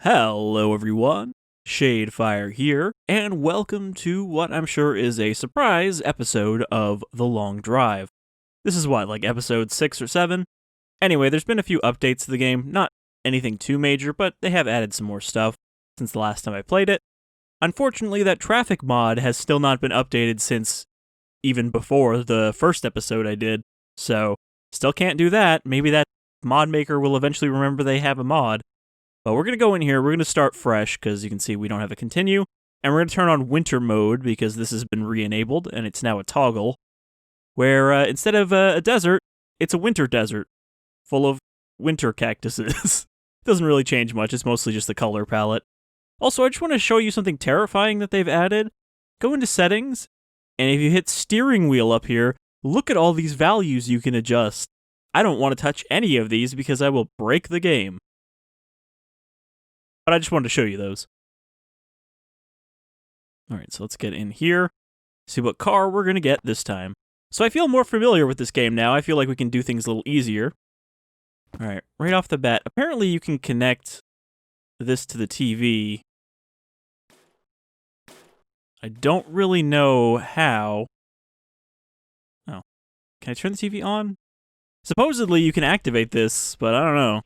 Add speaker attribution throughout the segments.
Speaker 1: Hello everyone, Shadefire here, and welcome to what I'm sure is a surprise episode of The Long Drive. This is what, like episode 6 or 7? Anyway, there's been a few updates to the game, not anything too major, but they have added some more stuff since the last time I played it. Unfortunately, that traffic mod has still not been updated since even before the first episode I did, so still can't do that. Maybe that mod maker will eventually remember they have a mod. But we're going to go in here, we're going to start fresh, because you can see we don't have a continue, and we're going to turn on winter mode, because this has been re-enabled, and it's now a toggle, where instead of a desert, it's a winter desert, full of winter cactuses. Doesn't really change much, it's mostly just the color palette. Also, I just want to show you something terrifying that they've added. Go into settings, and if you hit steering wheel up here, look at all these values you can adjust. I don't want to touch any of these, because I will break the game. But I just wanted to show you those. Alright, so let's get in here, see what car we're going to get this time. So I feel more familiar with this game now. I feel like we can do things a little easier. Alright, right off the bat, apparently you can connect this to the TV. I don't really know how. Oh, can I turn the TV on? Supposedly you can activate this, but I don't know.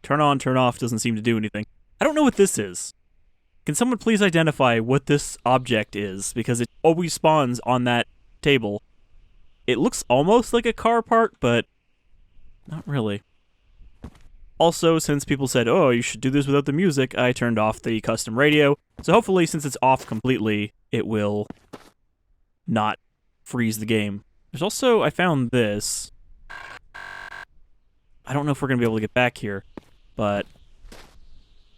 Speaker 1: Turn on, turn off doesn't seem to do anything. I don't know what this is. Can someone please identify what this object is? Because it always spawns on that table. It looks almost like a car part, but not really. Also, since people said, oh, you should do this without the music, I turned off the custom radio. So hopefully, since it's off completely, it will not freeze the game. There's also, I found this. I don't know if we're going to be able to get back here. But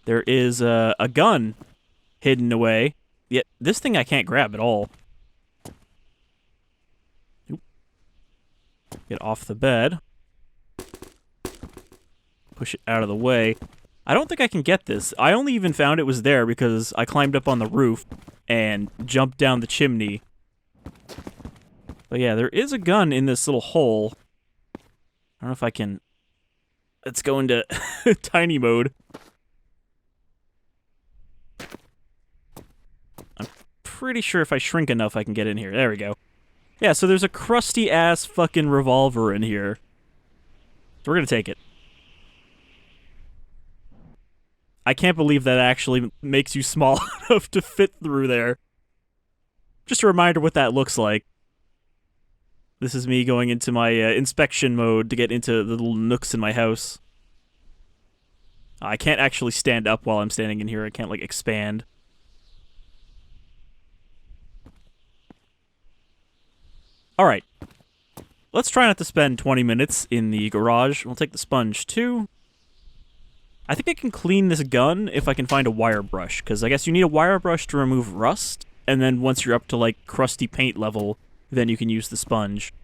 Speaker 1: there is a gun hidden away. Yet this thing I can't grab at all. Oop. Get off the bed. Push it out of the way. I don't think I can get this. I only even found it was there because I climbed up on the roof and jumped down the chimney. But yeah, there is a gun in this little hole. I don't know if I can... Let's go into tiny mode. I'm pretty sure if I shrink enough, I can get in here. There we go. Yeah, so there's a crusty-ass fucking revolver in here. So we're gonna take it. I can't believe that actually makes you small enough to fit through there. Just a reminder what that looks like. This is me going into my inspection mode to get into the little nooks in my house. I can't actually stand up while I'm standing in here. I can't, like, expand. Alright. Let's try not to spend 20 minutes in the garage. We'll take the sponge, too. I think I can clean this gun if I can find a wire brush, because I guess you need a wire brush to remove rust, and then once you're up to, like, crusty paint level, then you can use the sponge.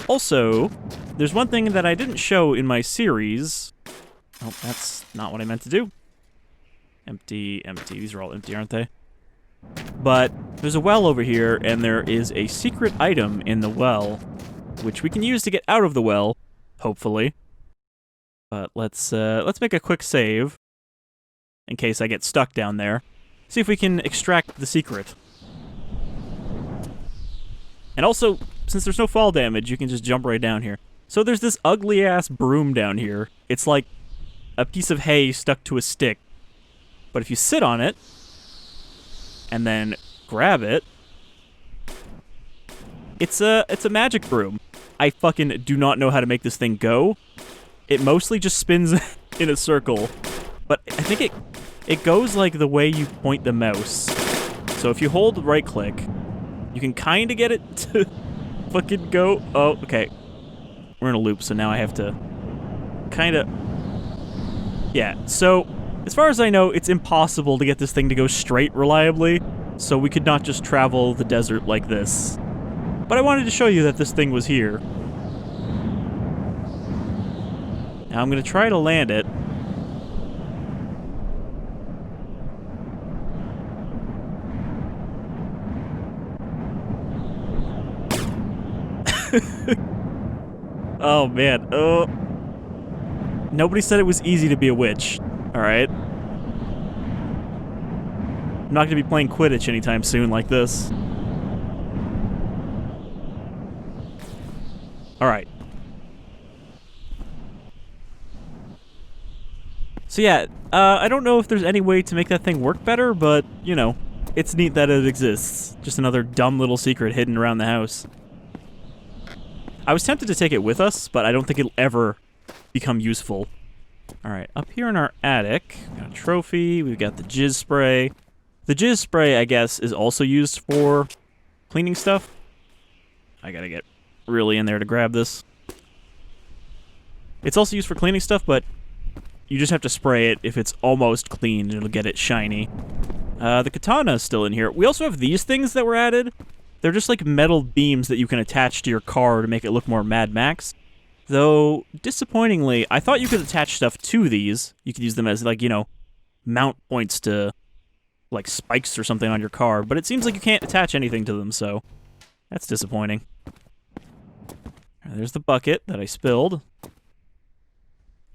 Speaker 1: Also, there's one thing that I didn't show in my series. Oh, that's not what I meant to do. Empty, empty. These are all empty, aren't they? But there's a well over here, and there is a secret item in the well, which we can use to get out of the well, hopefully. But let's make a quick save, in case I get stuck down there. See if we can extract the secret. And also, since there's no fall damage, you can just jump right down here. So there's this ugly-ass broom down here. It's like a piece of hay stuck to a stick. But if you sit on it, and then grab it, it's a magic broom. I fucking do not know how to make this thing go. It mostly just spins in a circle. But I think it goes like the way you point the mouse. So if you hold right-click... You can kind of get it to fucking go. Oh, okay. We're in a loop, so now I have to kind of... Yeah, so as far as I know, it's impossible to get this thing to go straight reliably, so we could not just travel the desert like this. But I wanted to show you that this thing was here. Now I'm going to try to land it. Oh, man. Oh. Nobody said it was easy to be a witch. Alright. I'm not going to be playing Quidditch anytime soon like this. Alright. So yeah, I don't know if there's any way to make that thing work better, but, you know, it's neat that it exists. Just another dumb little secret hidden around the house. I was tempted to take it with us, but I don't think it'll ever become useful. Alright, up here in our attic, we got a trophy, we've got the jizz spray. The jizz spray, I guess, is also used for cleaning stuff. I gotta get really in there to grab this. It's also used for cleaning stuff, but you just have to spray it if it's almost clean, it'll get it shiny. The katana is still in here. We also have these things that were added. They're just like metal beams that you can attach to your car to make it look more Mad Max. Though, disappointingly, I thought you could attach stuff to these. You could use them as, like, you know, mount points to, like, spikes or something on your car. But it seems like you can't attach anything to them, so that's disappointing. There's the bucket that I spilled.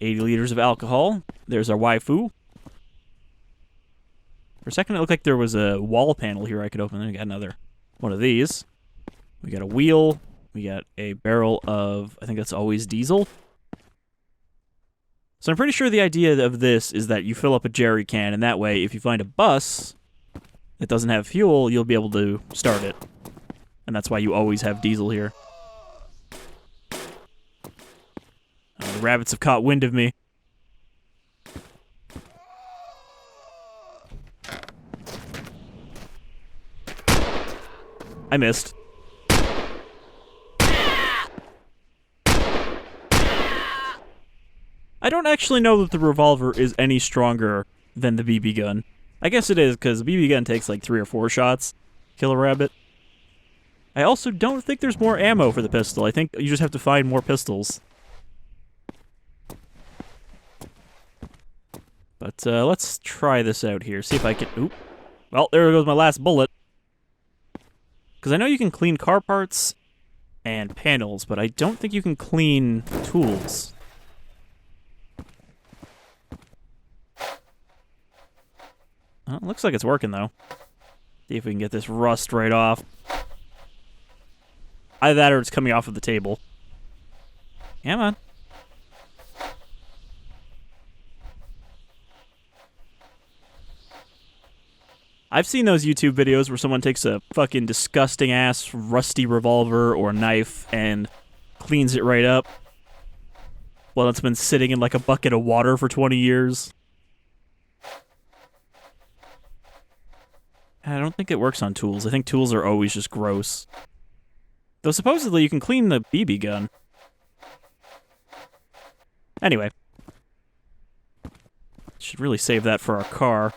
Speaker 1: 80 liters of alcohol. There's our waifu. For a second, it looked like there was a wall panel here I could open. Then we got another one of these. We got a wheel. We got a barrel of, I think that's always diesel. So I'm pretty sure the idea of this is that you fill up a jerry can, and that way, if you find a bus that doesn't have fuel, you'll be able to start it. And that's why you always have diesel here. The rabbits have caught wind of me. I missed. I don't actually know that the revolver is any stronger than the BB gun. I guess it is, because the BB gun takes like 3 or 4 shots to kill a rabbit. I also don't think there's more ammo for the pistol. I think you just have to find more pistols. But let's try this out here. See if I can... Oop. Well, there goes my last bullet. Because I know you can clean car parts and panels, but I don't think you can clean tools. Well, it looks like it's working, though. See if we can get this rust right off. Either that or it's coming off of the table. Come on. I've seen those YouTube videos where someone takes a fucking disgusting-ass rusty revolver or knife and cleans it right up while it's been sitting in like a bucket of water for 20 years. I don't think it works on tools. I think tools are always just gross. Though supposedly you can clean the BB gun. Anyway. Should really save that for our car.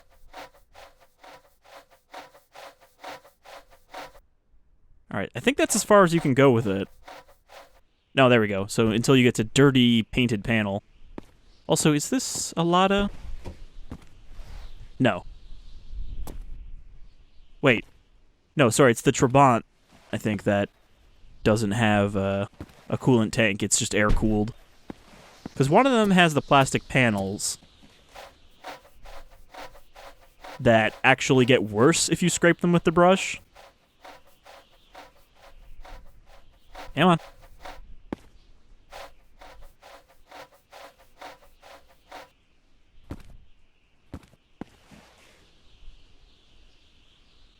Speaker 1: Alright, I think that's as far as you can go with it. No, there we go. So until you get to dirty painted panel. Also, is this a Lada? No. Wait. No, sorry, it's the Trabant, I think, that doesn't have a coolant tank. It's just air-cooled. Because one of them has the plastic panels that actually get worse if you scrape them with the brush. Come on.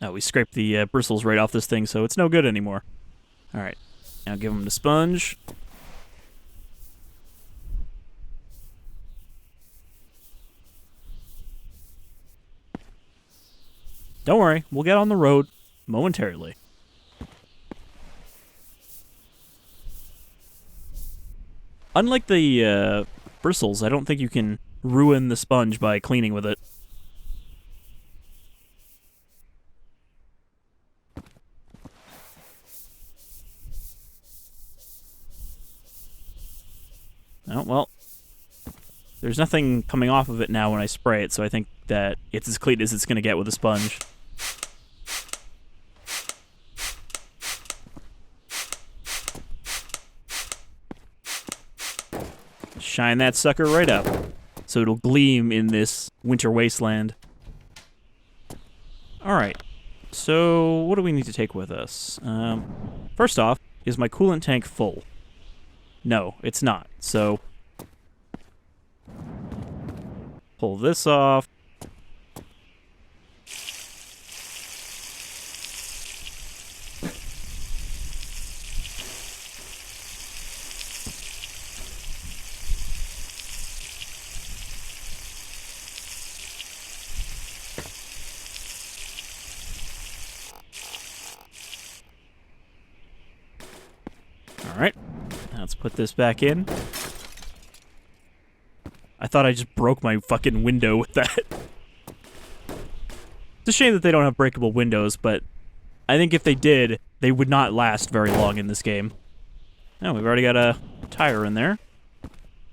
Speaker 1: Oh, we scraped the bristles right off this thing, so it's no good anymore. Alright, now give him the sponge. Don't worry, we'll get on the road momentarily. Unlike the bristles, I don't think you can ruin the sponge by cleaning with it. Oh, well. There's nothing coming off of it now when I spray it, so I think that it's as clean as it's going to get with a sponge. Shine that sucker right up. so it'll gleam in this winter wasteland. Alright, so what do we need to take with us? First off, is my coolant tank full? No, it's not, so pull this off. Alright, let's put this back in. I thought I just broke my fucking window with that. It's a shame that they don't have breakable windows, but I think if they did, they would not last very long in this game. Oh, we've already got a tire in there.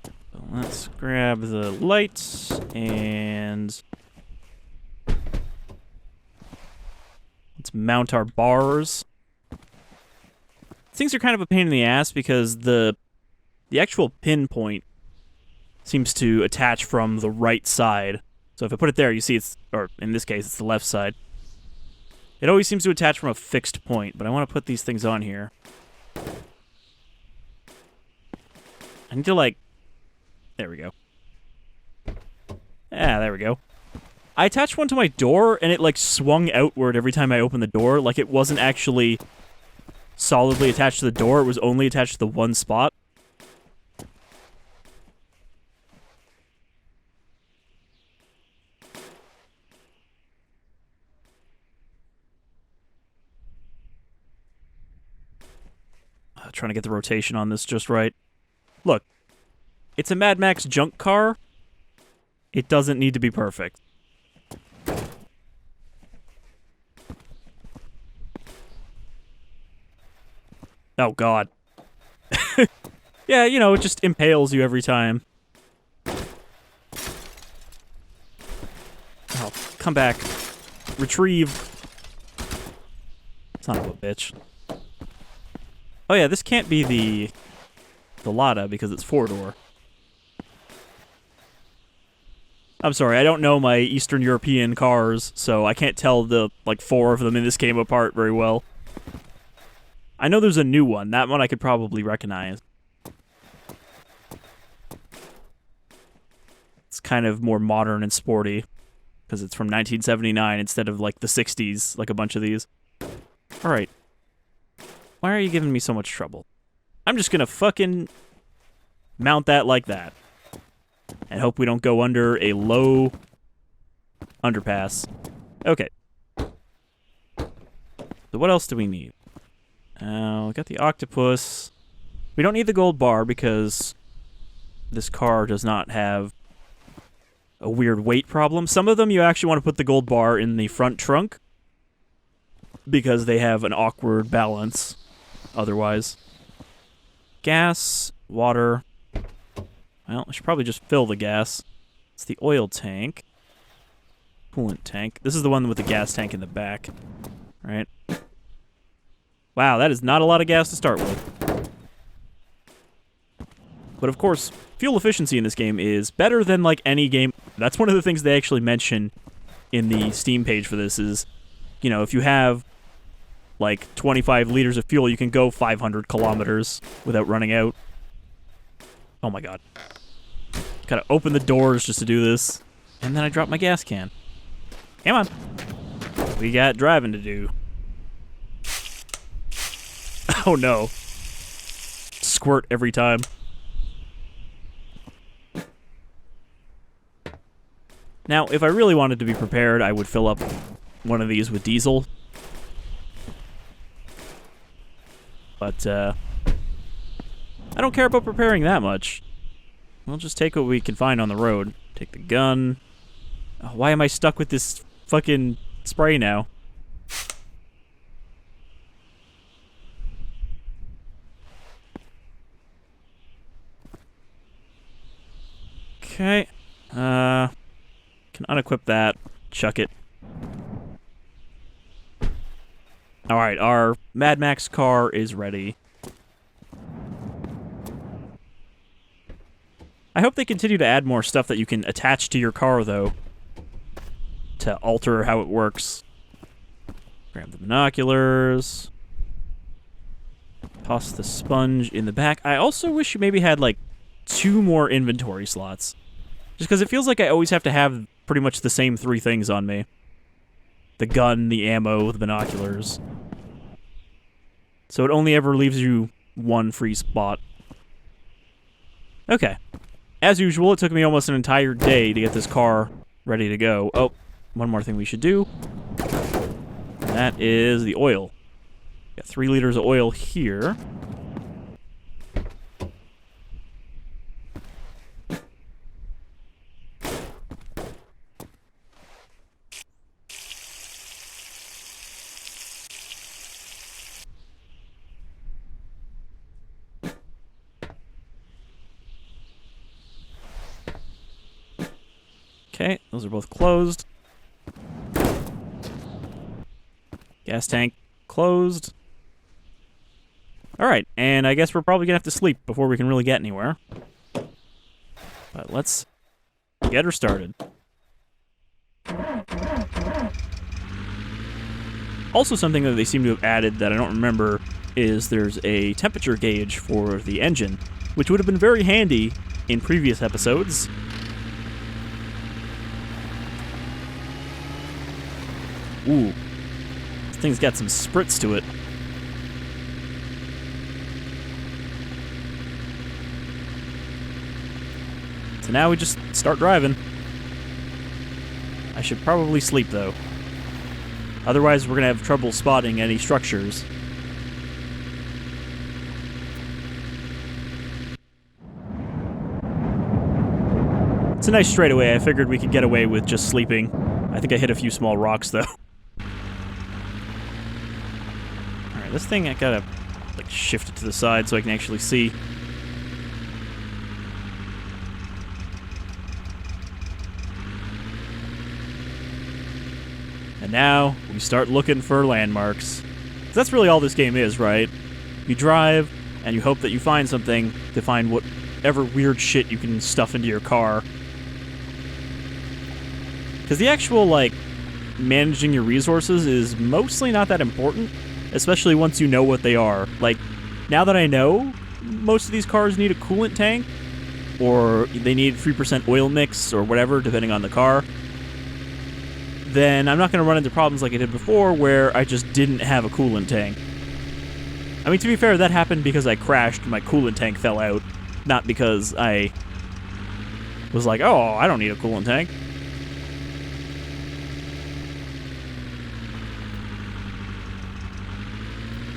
Speaker 1: So let's grab the lights and let's mount our bars. Things are kind of a pain in the ass because the actual pinpoint seems to attach from the right side. So if I put it there, you see it's, or in this case, it's the left side. It always seems to attach from a fixed point, but I want to put these things on here. I need to, like, there we go. Yeah, there we go. I attached one to my door, and it, like, swung outward every time I opened the door, like it wasn't actually solidly attached to the door, it was only attached to the one spot. Trying to get the rotation on this just right. Look, it's a Mad Max junk car. It doesn't need to be perfect. Oh, God. Yeah, you know, it just impales you every time. Oh, come back. Retrieve. Son of a bitch. Oh yeah, this can't be the Lada because it's 4-door. I'm sorry, I don't know my Eastern European cars, so I can't tell the, like, 4 of them in this game apart very well. I know there's a new one. That one I could probably recognize. It's kind of more modern and sporty because it's from 1979 instead of, like, the 60s, like a bunch of these. Alright. Why are you giving me so much trouble? I'm just gonna fucking mount that like that. And hope we don't go under a low underpass. Okay. So what else do we need? We got the octopus. We don't need the gold bar because this car does not have a weird weight problem. Some of them you actually want to put the gold bar in the front trunk because they have an awkward balance. Otherwise, gas, water. Well, I should probably just fill the gas. It's the oil tank. Coolant tank. This is the one with the gas tank in the back. Right? Wow, that is not a lot of gas to start with. But of course, fuel efficiency in this game is better than, like, any game. That's one of the things they actually mention in the Steam page for this is, you know, if you have like 25 liters of fuel, you can go 500 kilometers without running out. Oh my god. Gotta open the doors just to do this. And then I dropped my gas can. Come on. We got driving to do. Oh no. Squirt every time. Now, if I really wanted to be prepared, I would fill up one of these with diesel. But, I don't care about preparing that much. We'll just take what we can find on the road. Take the gun. Oh, why am I stuck with this fucking spray now? Okay. Can unequip that. Chuck it. Alright, our Mad Max car is ready. I hope they continue to add more stuff that you can attach to your car, though, to alter how it works. Grab the binoculars. Toss the sponge in the back. I also wish you maybe had, like, 2 more inventory slots. Just because it feels like I always have to have pretty much the same 3 things on me. The gun, the ammo, the binoculars. So it only ever leaves you 1 free spot. Okay. As usual, it took me almost an entire day to get this car ready to go. Oh, one more thing we should do. And that is the oil. Got 3 liters of oil here. Okay, those are both closed. Gas tank closed. Alright, and I guess we're probably gonna have to sleep before we can really get anywhere. But let's get her started. Also, something that they seem to have added that I don't remember is there's a temperature gauge for the engine, which would have been very handy in previous episodes. Ooh, this thing's got some spritz to it. So now we just start driving. I should probably sleep, though. Otherwise, we're going to have trouble spotting any structures. It's a nice straightaway. I figured we could get away with just sleeping. I think I hit a few small rocks, though. Alright, this thing, I gotta, like, shift it to the side so I can actually see. And now, we start looking for landmarks. 'Cause that's really all this game is, right? You drive, and you hope that you find something to find whatever weird shit you can stuff into your car. Because the actual, like, managing your resources is mostly not that important, especially once you know what they are. Like, now that I know, most of these cars need a coolant tank, or they need 3% oil mix, or whatever, depending on the car, then I'm not going to run into problems like I did before, where I just didn't have a coolant tank. I mean, to be fair, that happened because I crashed and my coolant tank fell out, not because I was like, oh, I don't need a coolant tank.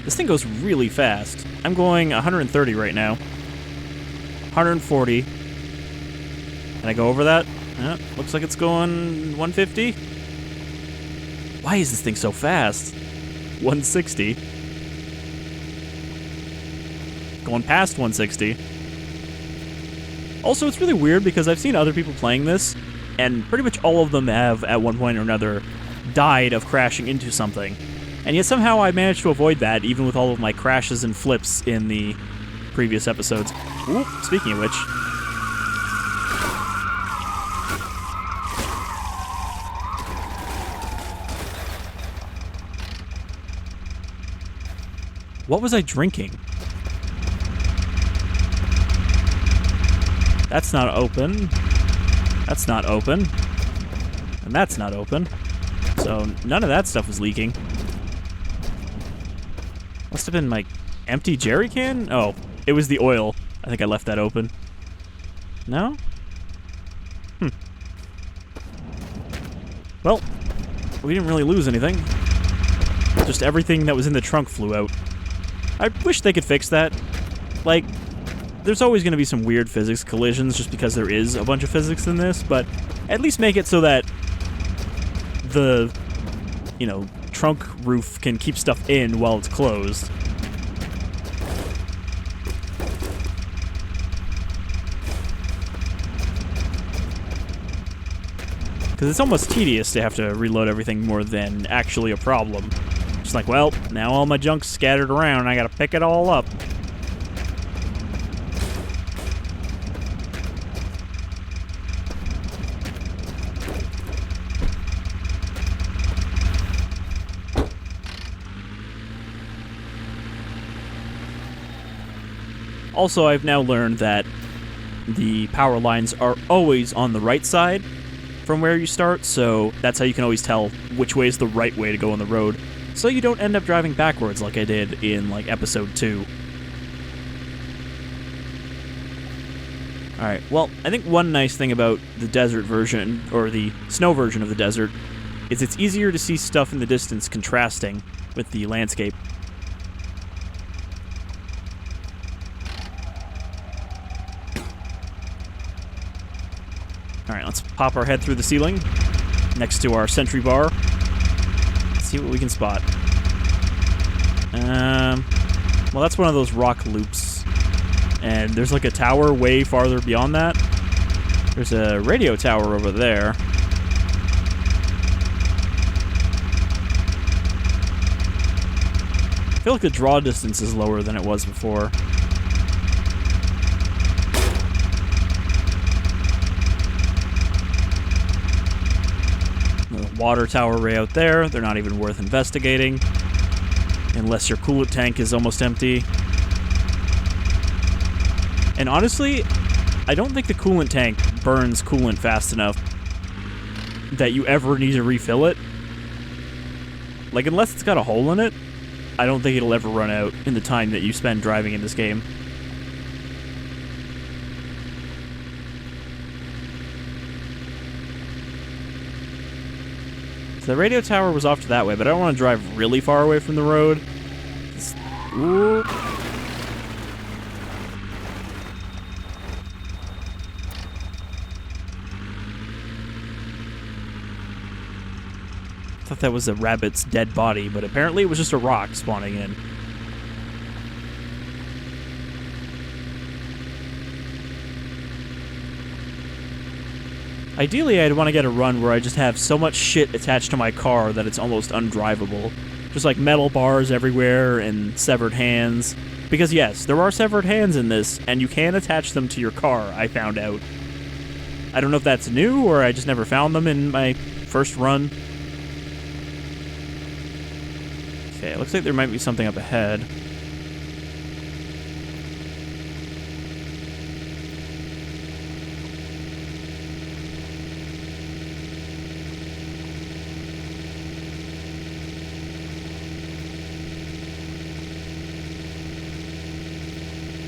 Speaker 1: This thing goes really fast. I'm going 130 right now. 140. Can I go over that? Looks like it's going 150. Why is this thing so fast? 160. Going past 160. Also, it's really weird because I've seen other people playing this, and pretty much all of them have, at one point or another, died of crashing into something. And yet somehow I managed to avoid that, even with all of my crashes and flips in the previous episodes. Ooh, speaking of which. What was I drinking? That's not open. That's not open. And that's not open. So none of that stuff was leaking. Must have been my empty jerry can? Oh, it was the oil. I think I left that open. No? Well, we didn't really lose anything. Just everything that was in the trunk flew out. I wish they could fix that. Like, there's always going to be some weird physics collisions just because there is a bunch of physics in this, but at least make it so that the, you know, trunk roof can keep stuff in while it's closed. Because it's almost tedious to have to reload everything more than actually a problem. Just like, well, now all my junk's scattered around and I gotta pick it all up. Also, I've now learned that the power lines are always on the right side from where you start, so that's how you can always tell which way is the right way to go on the road, so you don't end up driving backwards like I did in, like, episode 2. Alright, well, I think one nice thing about the desert version, or the snow version of the desert, is it's easier to see stuff in the distance contrasting with the landscape. Alright, let's pop our head through the ceiling next to our sentry bar. Let's see what we can spot. Well, that's one of those rock loops. And there's like a tower way farther beyond that. There's a radio tower over there. I feel like the draw distance is lower than it was before. Water tower way out there. They're not even worth investigating. Unless your coolant tank is almost empty. And honestly, I don't think the coolant tank burns coolant fast enough that you ever need to refill it. Like, unless it's got a hole in it, I don't think it'll ever run out in the time that you spend driving in this game. So the radio tower was off to that way, but I don't want to drive really far away from the road. Ooh. I thought that was a rabbit's dead body, but apparently it was just a rock spawning in. Ideally, I'd want to get a run where I just have so much shit attached to my car that it's almost undrivable. Just like metal bars everywhere and severed hands. Because yes, there are severed hands in this, and you can attach them to your car, I found out. I don't know if that's new, or I just never found them in my first run. Okay, it looks like there might be something up ahead.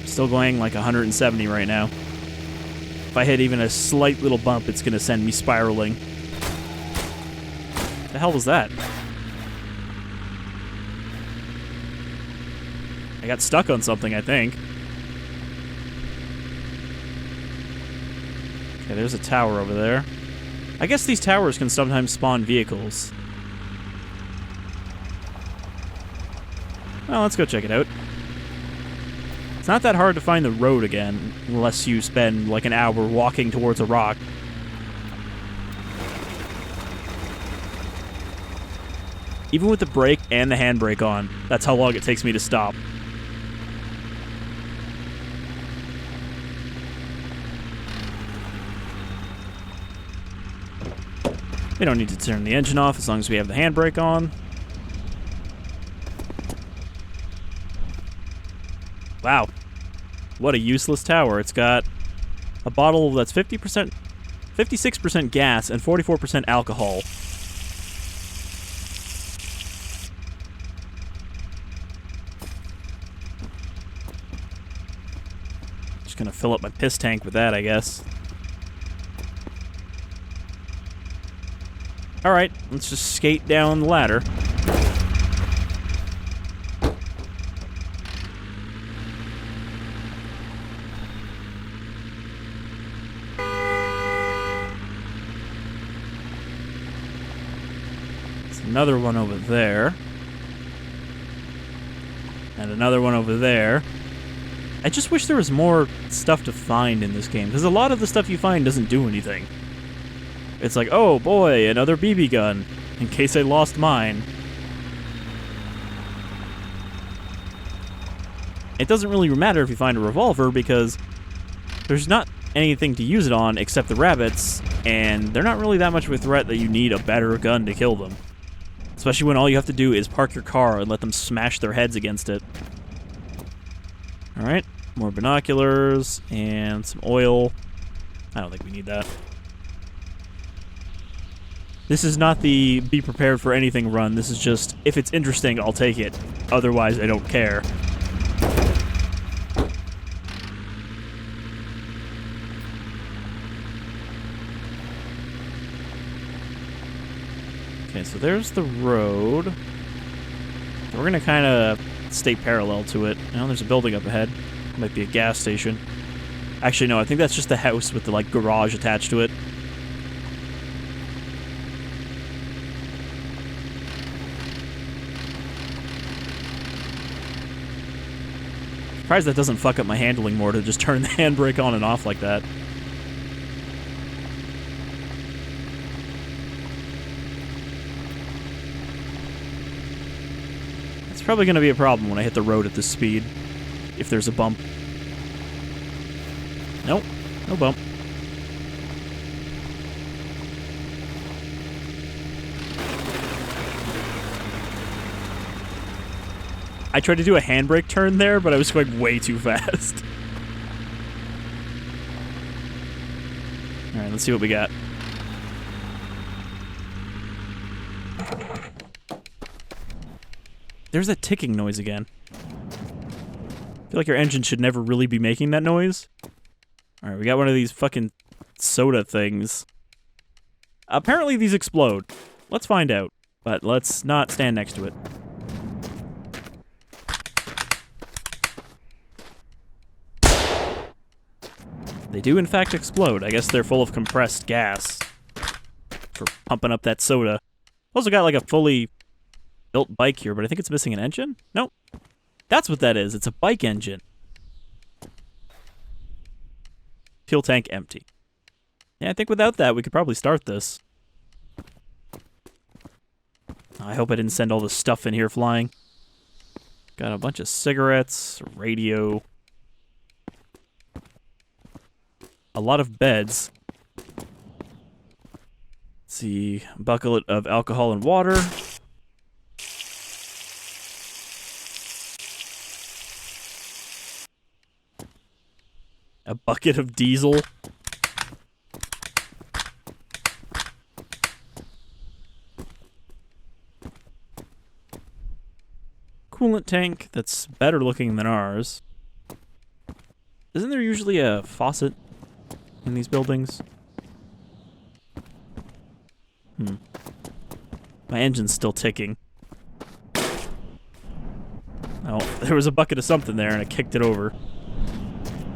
Speaker 1: Still going like 170 right now. If I hit even a slight little bump, it's gonna send me spiraling. The hell was that? I got stuck on something, I think. Okay, there's a tower over there. I guess these towers can sometimes spawn vehicles. Well, let's go check it out. It's not that hard to find the road again, unless you spend like an hour walking towards a rock. Even with the brake and the handbrake on, that's how long it takes me to stop. We don't need to turn the engine off as long as we have the handbrake on. Wow. What a useless tower. It's got a bottle that's 50%, 56% gas and 44% alcohol. Just gonna fill up my piss tank with that, I guess. Alright, let's just skate down the ladder. Another one over there. And another one over there. I just wish there was more stuff to find in this game, because a lot of the stuff you find doesn't do anything. It's like, oh boy, another BB gun, in case I lost mine. It doesn't really matter if you find a revolver, because there's not anything to use it on except the rabbits, and they're not really that much of a threat that you need a better gun to kill them. Especially when all you have to do is park your car and let them smash their heads against it. Alright, More binoculars and some oil. I don't think we need that. This is not the be prepared for anything run. This is just, if it's interesting, I'll take it. Otherwise, I don't care. Okay, so there's the road. We're gonna kind of stay parallel to it. Oh, there's a building up ahead. Might be a gas station. Actually, no, I think that's just the house with the, like, garage attached to it. Surprised that doesn't fuck up my handling more to just turn the handbrake on and off like that. It's probably going to be a problem when I hit the road at this speed, if there's a bump. Nope, no bump. I tried to do a handbrake turn there, but I was going way too fast. Alright, let's see what we got. There's that ticking noise again. I feel like your engine should never really be making that noise. Alright, we got one of these fucking soda things. Apparently these explode. Let's find out. But let's not stand next to it. They do, in fact, explode. I guess they're full of compressed gas for pumping up that soda. Also got, like, a fully built bike here, but I think it's missing an engine? Nope. That's what that is. It's a bike engine. Fuel tank empty. Yeah, I think without that, we could probably start this. I hope I didn't send all the stuff in here flying. Got a bunch of cigarettes, radio... a lot of beds. Let's see, a bucket of alcohol and water. A bucket of diesel. Coolant tank that's better looking than ours. Isn't there usually a faucet in these buildings? My engine's still ticking. Oh, there was a bucket of something there and I kicked it over.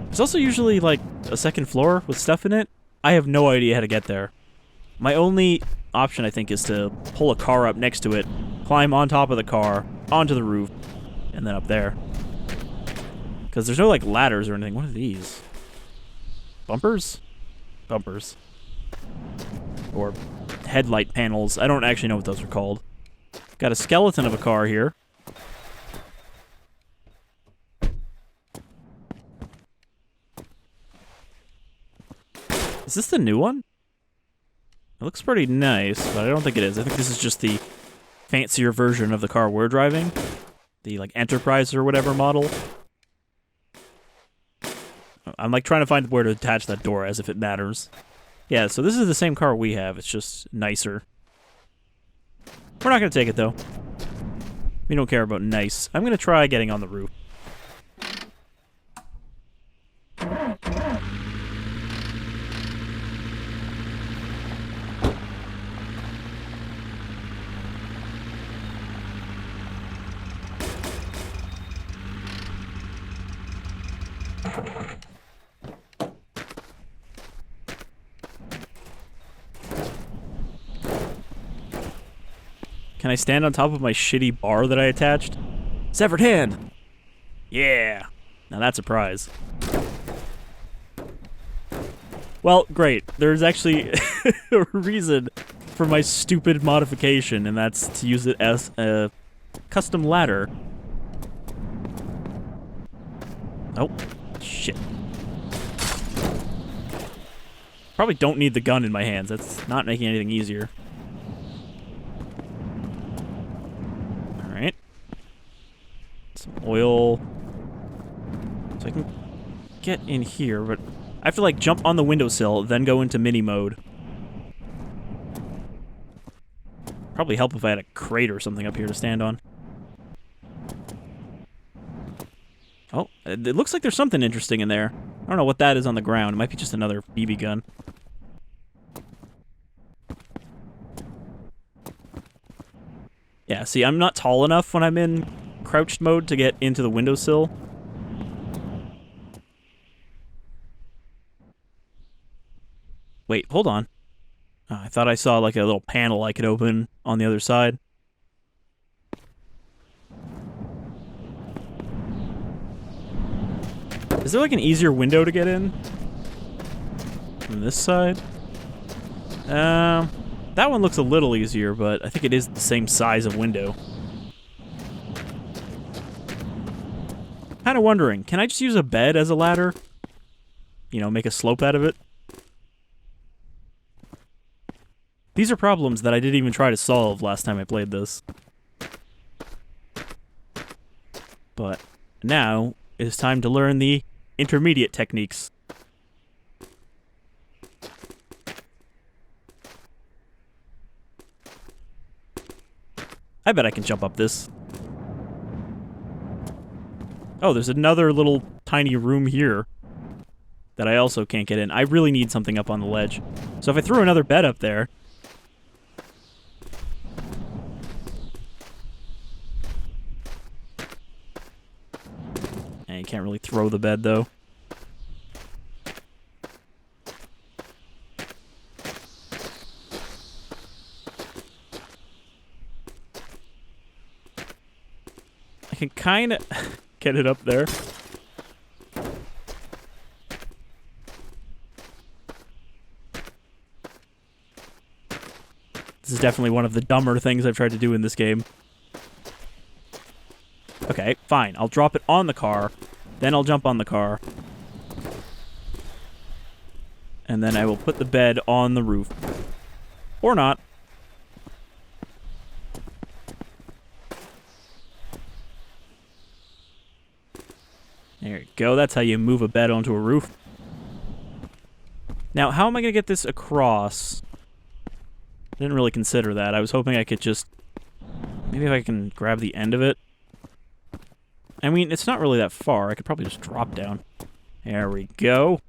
Speaker 1: There's also usually, like, a second floor with stuff in it. I have no idea how to get there. My only option, I think, is to pull a car up next to it, climb on top of the car, onto the roof, and then up there. Because there's no, like, ladders or anything. What are these? Bumpers? Bumpers. Or headlight panels. I don't actually know what those are called. Got a skeleton of a car here. Is this the new one? It looks pretty nice, but I don't think it is. I think this is just the fancier version of the car we're driving. The, like, Enterprise or whatever model. I'm, like, trying to find where to attach that door as if it matters. Yeah, so this is the same car we have. It's just nicer. We're not going to take it, though. We don't care about nice. I'm going to try getting on the roof. Can I stand on top of my shitty bar that I attached? Severed hand! Yeah! Now that's a prize. Well, great. There's actually a reason for my stupid modification, and that's to use it as a custom ladder. Oh, shit. Probably don't need the gun in my hands. That's not making anything easier. Alright. Some oil. So I can get in here, but I have to, like, jump on the windowsill, then go into mini mode. Probably help if I had a crate or something up here to stand on. Oh, it looks like there's something interesting in there. I don't know what that is on the ground. It might be just another BB gun. Yeah, see, I'm not tall enough when I'm in crouched mode to get into the windowsill. Wait, hold on. Oh, I thought I saw, like, a little panel I could open on the other side. Is there, like, an easier window to get in? From this side? That one looks a little easier, but I think it is the same size of window. Kind of wondering, can I just use a bed as a ladder? You know, make a slope out of it? These are problems that I didn't even try to solve last time I played this. But now it is time to learn the intermediate techniques. I bet I can jump up this. Oh, there's another little tiny room here that I also can't get in. I really need something up on the ledge. So if I threw another bed up there... You can't really throw the bed, though. I can kind of get it up there. This is definitely one of the dumber things I've tried to do in this game. Okay, fine. I'll drop it on the car. Then I'll jump on the car. And then I will put the bed on the roof. Or not. There you go. That's how you move a bed onto a roof. Now, how am I going to get this across? I didn't really consider that. I was hoping I could just... Maybe if I can grab the end of it. I mean, it's not really that far. I could probably just drop down. There we go.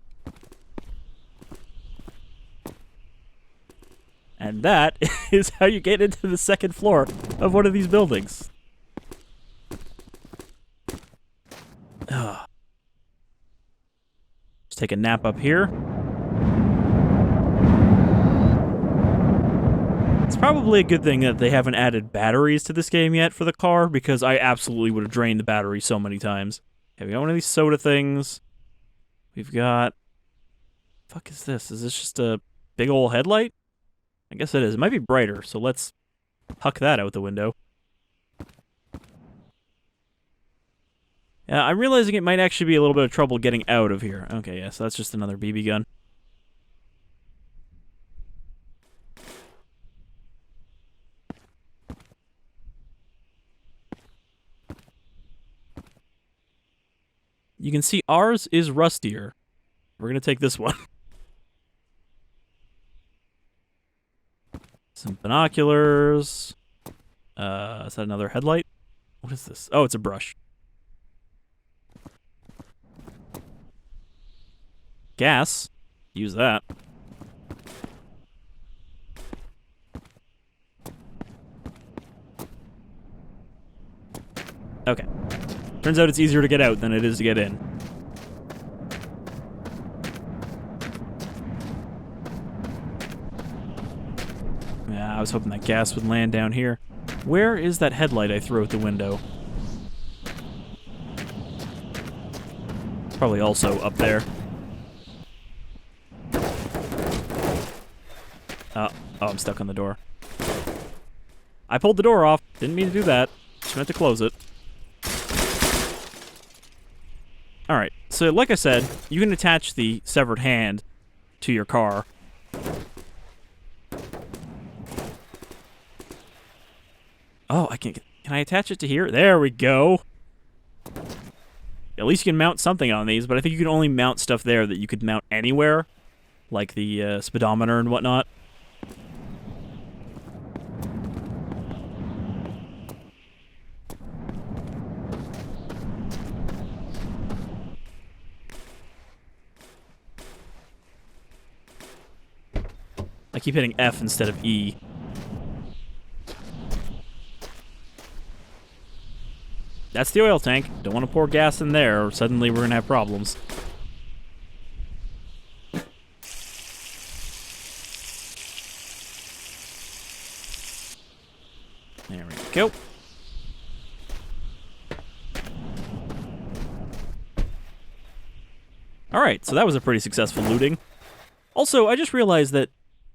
Speaker 1: And that is how you get into the second floor of one of these buildings. Ugh. Just take a nap up here. It's probably a good thing that they haven't added batteries to this game yet for the car, because I absolutely would have drained the battery so many times. Okay, we got one of these soda things. We've got... Fuck is this? Is this just a big old headlight? I guess it is. It might be brighter, so let's huck that out the window. I'm realizing it might actually be a little bit of trouble getting out of here. Okay, yeah, so that's just another BB gun. You can see ours is rustier. We're going to take this one. Some binoculars. Is that another headlight? What is this? Oh, it's a brush. Gas. Use that. Okay. Turns out it's easier to get out than it is to get in. Yeah, I was hoping that gas would land down here. Where is that headlight I threw out the window? Probably also up there. Oh, I'm stuck on the door. I pulled the door off. Didn't mean to do that. Just meant to close it. Alright, so like I said, you can attach the severed hand to your car. Oh, I can't... Can I attach it to here? There we go! at least you can mount something on these, but I think you can only mount stuff there that you could mount anywhere, like the speedometer and whatnot. I keep hitting F instead of E. That's the oil tank. Don't want to pour gas in there, or suddenly we're going to have problems. There we go. Alright, so that was a pretty successful looting. Also, I just realized that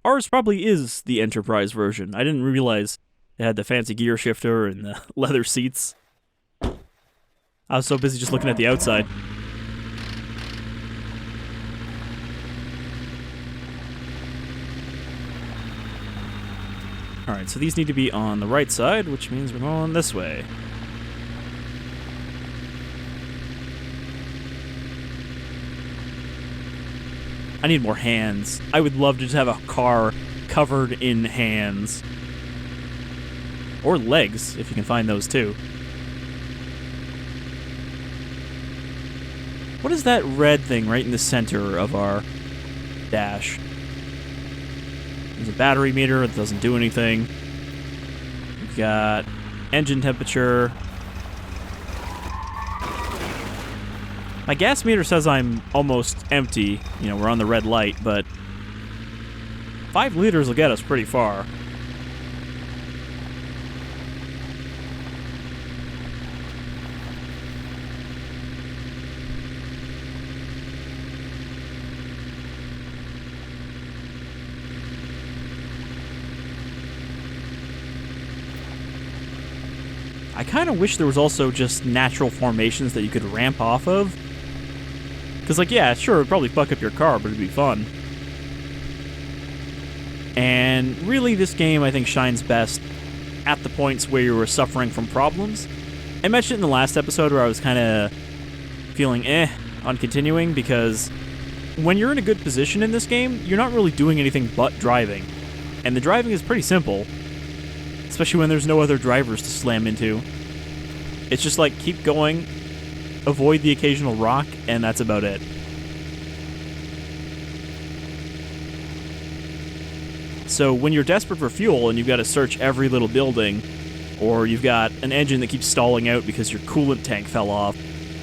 Speaker 1: ours probably is the Enterprise version. I didn't realize it had the fancy gear shifter and the leather seats. I was so busy just looking at the outside. Alright, so these need to be on the right side, which means we're going this way. I need more hands. I would love to just have a car covered in hands. Or legs, if you can find those too. What is that red thing right in the center of our dash? There's a battery meter that doesn't do anything. We've got engine temperature. My gas meter says I'm almost empty. You know, we're on the red light, but 5 liters will get us pretty far. I kind of wish there was also just natural formations that you could ramp off of. Because, like, yeah, sure, it'd probably fuck up your car, but it'd be fun. And really, this game, I think, shines best at the points where you were suffering from problems. I mentioned it in the last episode where I was kind of feeling on continuing, because when you're in a good position in this game, you're not really doing anything but driving. And the driving is pretty simple. Especially when there's no other drivers to slam into. It's just like, keep going, avoid the occasional rock, and that's about it. So when you're desperate for fuel and you've got to search every little building, or you've got an engine that keeps stalling out because your coolant tank fell off,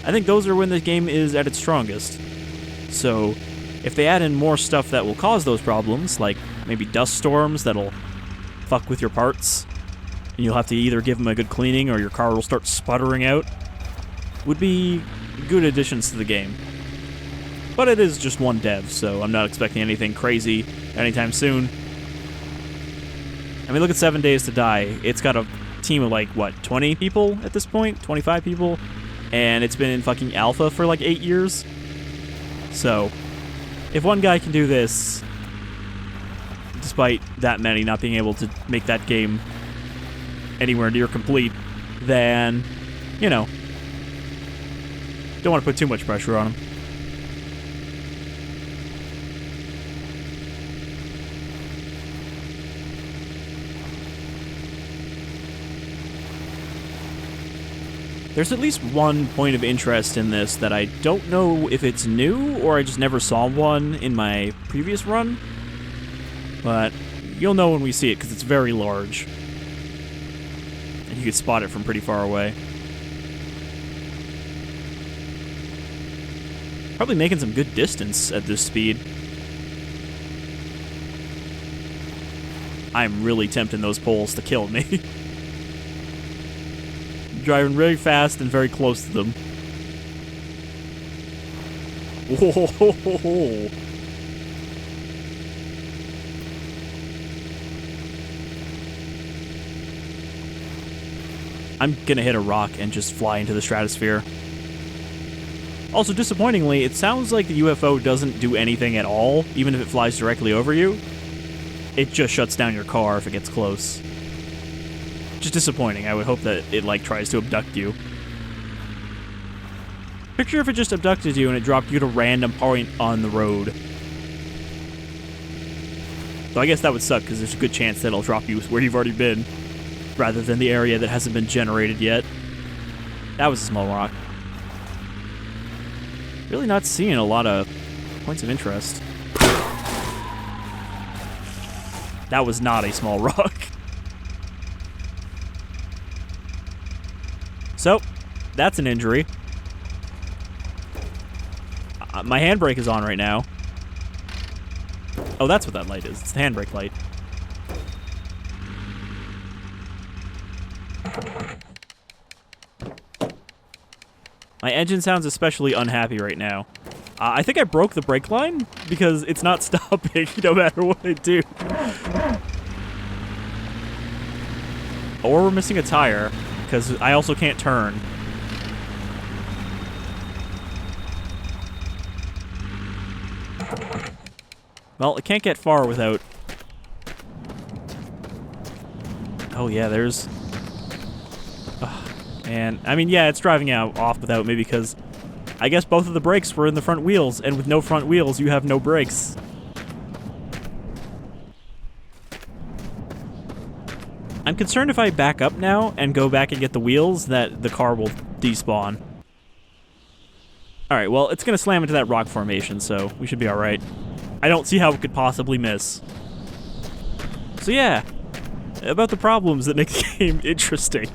Speaker 1: I think those are when the game is at its strongest. So if they add in more stuff that will cause those problems, like maybe dust storms that'll fuck with your parts, and you'll have to either give them a good cleaning or your car will start sputtering out, would be good additions to the game. But it is just one dev, so I'm not expecting anything crazy anytime soon. I mean, look at 7 Days to Die. It's got a team of, like, what, 20 people at this point? 25 people? And it's been in fucking alpha for, like, 8 years. So, if one guy can do this, despite that many not being able to make that game anywhere near complete, then, you know, don't want to put too much pressure on him. There's at least one point of interest in this that I don't know if it's new or I just never saw one in my previous run, but you'll know when we see it because it's very large. And you can spot it from pretty far away. Probably making some good distance at this speed. I'm really tempting those poles to kill me. Driving really fast and very close to them. Whoa. I'm gonna hit a rock and just fly into the stratosphere. Also, disappointingly, it sounds like the UFO doesn't do anything at all, even if it flies directly over you. It just shuts down your car if it gets close. Just disappointing. I would hope that it, like, tries to abduct you. Picture if it just abducted you and it dropped you at a random point on the road. So I guess that would suck, because there's a good chance that it'll drop you where you've already been, rather than the area that hasn't been generated yet. That was a small rock. Really not seeing a lot of points of interest. That was not a small rock. So, that's an injury. My handbrake is on right now. Oh, that's what that light is. It's the handbrake light. My engine sounds especially unhappy right now. I think I broke the brake line because it's not stopping no matter what I do. Or we're missing a tire because I also can't turn. Well, it can't get far without... Oh yeah, there's... And I mean, yeah, it's driving out off without me because I guess both of the brakes were in the front wheels, and with no front wheels, you have no brakes. I'm concerned if I back up now and go back and get the wheels that the car will despawn. Alright, well, it's gonna slam into that rock formation, so we should be alright. I don't see how it could possibly miss. So yeah, about the problems that make the game interesting.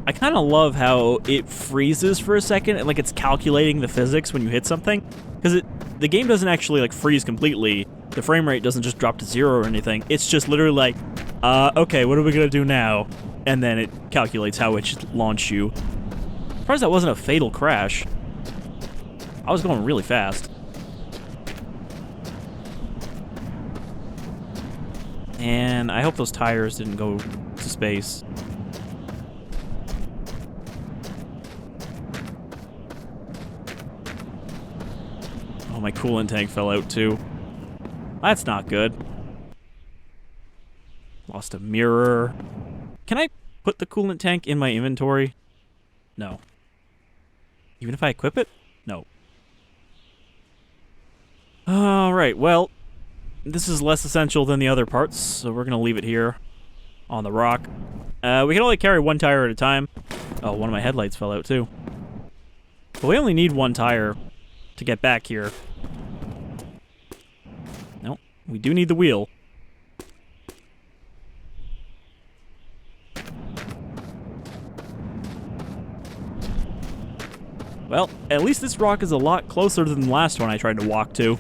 Speaker 1: I kind of love how it freezes for a second and like it's calculating the physics when you hit something, because the game doesn't actually like freeze completely. The frame rate doesn't just drop to 0 or anything. It's just literally like, okay, what are we gonna do now? And then it calculates how it should launch you. I'm surprised that wasn't a fatal crash. I was going really fast. And I hope those tires didn't go to space. Oh, my coolant tank fell out too. That's not good. Lost a mirror. Can I put the coolant tank in my inventory? No. Even if I equip it? No. Alright, well, this is less essential than the other parts, so we're gonna leave it here on the rock. We can only carry one tire at a time. Oh, one of my headlights fell out too. But we only need one tire to get back here. Nope, we do need the wheel. Well, at least this rock is a lot closer than the last one I tried to walk to.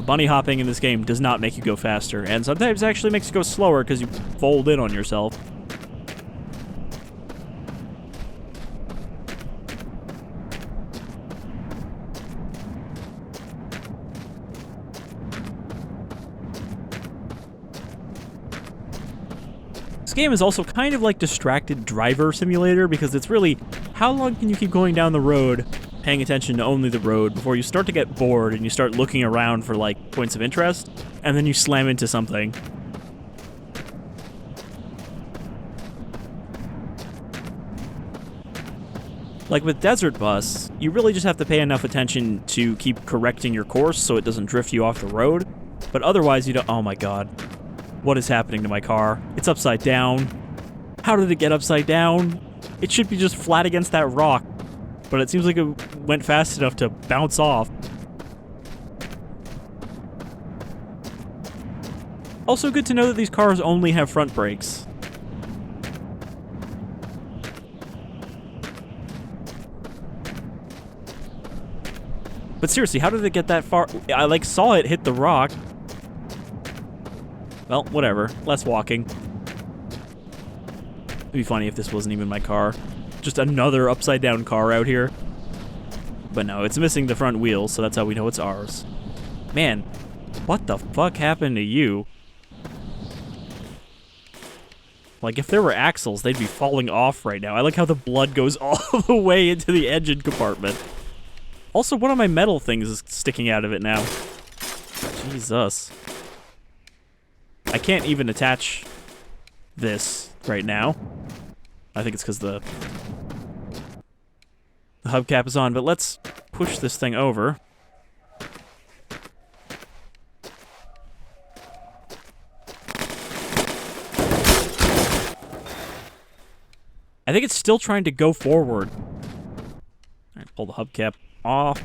Speaker 1: Bunny hopping in this game does not make you go faster, and sometimes it actually makes you go slower because you fold in on yourself. This game is also kind of like Distracted Driver Simulator, because it's really, how long can you keep going down the road, paying attention to only the road, before you start to get bored and you start looking around for, like, points of interest, and then you slam into something. Like with Desert Bus, you really just have to pay enough attention to keep correcting your course so it doesn't drift you off the road, but otherwise you don't— oh my god. What is happening to my car? It's upside down. How did it get upside down? It should be just flat against that rock, but it seems like it went fast enough to bounce off. Also good to know that these cars only have front brakes. But seriously, how did it get that far? I like saw it hit the rock. Well, whatever. Less walking. It'd be funny if this wasn't even my car. Just another upside down car out here. But no, it's missing the front wheels, so that's how we know it's ours. Man, what the fuck happened to you? Like, if there were axles, they'd be falling off right now. I like how the blood goes all the way into the engine compartment. Also, one of my metal things is sticking out of it now. Jesus. I can't even attach this right now. I think it's because the hubcap is on, but let's push this thing over. I think it's still trying to go forward. Alright, pull the hubcap off.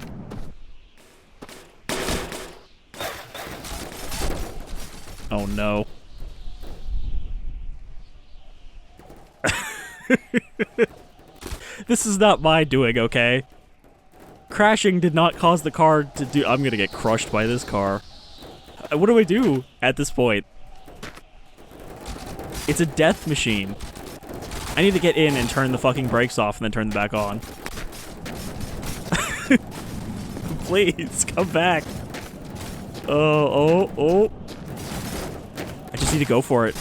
Speaker 1: Oh no. This is not my doing, okay? Crashing did not cause the car to do— I'm gonna get crushed by this car. What do I do at this point? It's a death machine. I need to get in and turn the fucking brakes off and then turn them back on. Please, come back. Oh. I just need to go for it.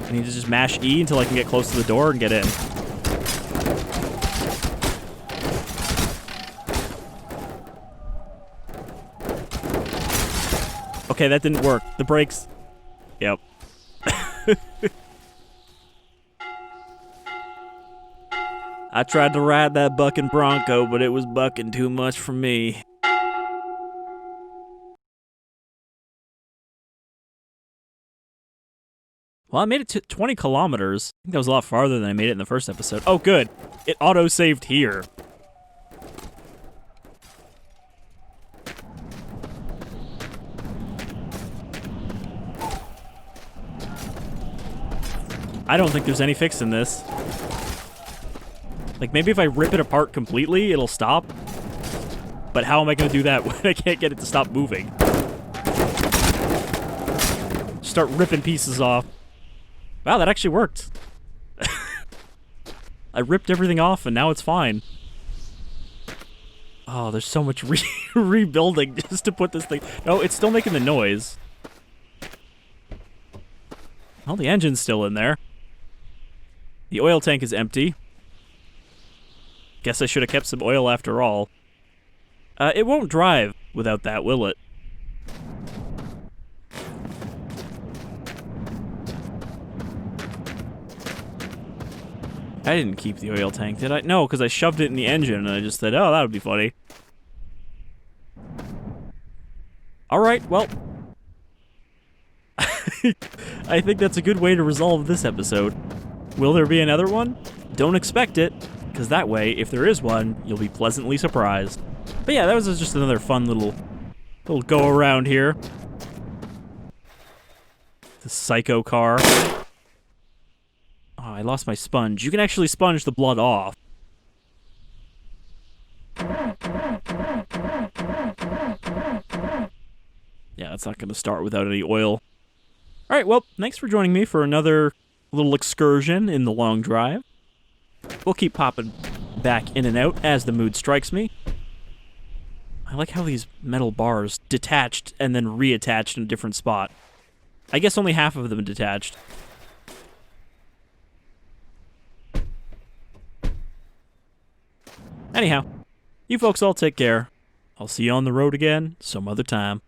Speaker 1: I need to just mash E until I can get close to the door and get in. Okay, that didn't work. The brakes... Yep. I tried to ride that bucking Bronco, but it was bucking too much for me. Well, I made it to 20 kilometers. I think that was a lot farther than I made it in the first episode. Oh, good. It auto-saved here. I don't think there's any fix in this. Like, maybe if I rip it apart completely, it'll stop. But how am I going to do that when I can't get it to stop moving? Start ripping pieces off. Wow, that actually worked. I ripped everything off and now it's fine. Oh, there's so much rebuilding just to put this thing... No, it's still making the noise. Well, the engine's still in there. The oil tank is empty. Guess I should have kept some oil after all. It won't drive without that, will it? I didn't keep the oil tank, did I? No, because I shoved it in the engine and I just said, oh, that would be funny. Alright, well. I think that's a good way to resolve this episode. Will there be another one? Don't expect it, because that way, if there is one, you'll be pleasantly surprised. But yeah, that was just another fun little go around here. The psycho car. Oh, I lost my sponge. You can actually sponge the blood off. Yeah, that's not going to start without any oil. Alright, well, thanks for joining me for another little excursion in the long drive. We'll keep popping back in and out as the mood strikes me. I like how these metal bars detached and then reattached in a different spot. I guess only half of them detached. Anyhow, you folks all take care. I'll see you on the road again some other time.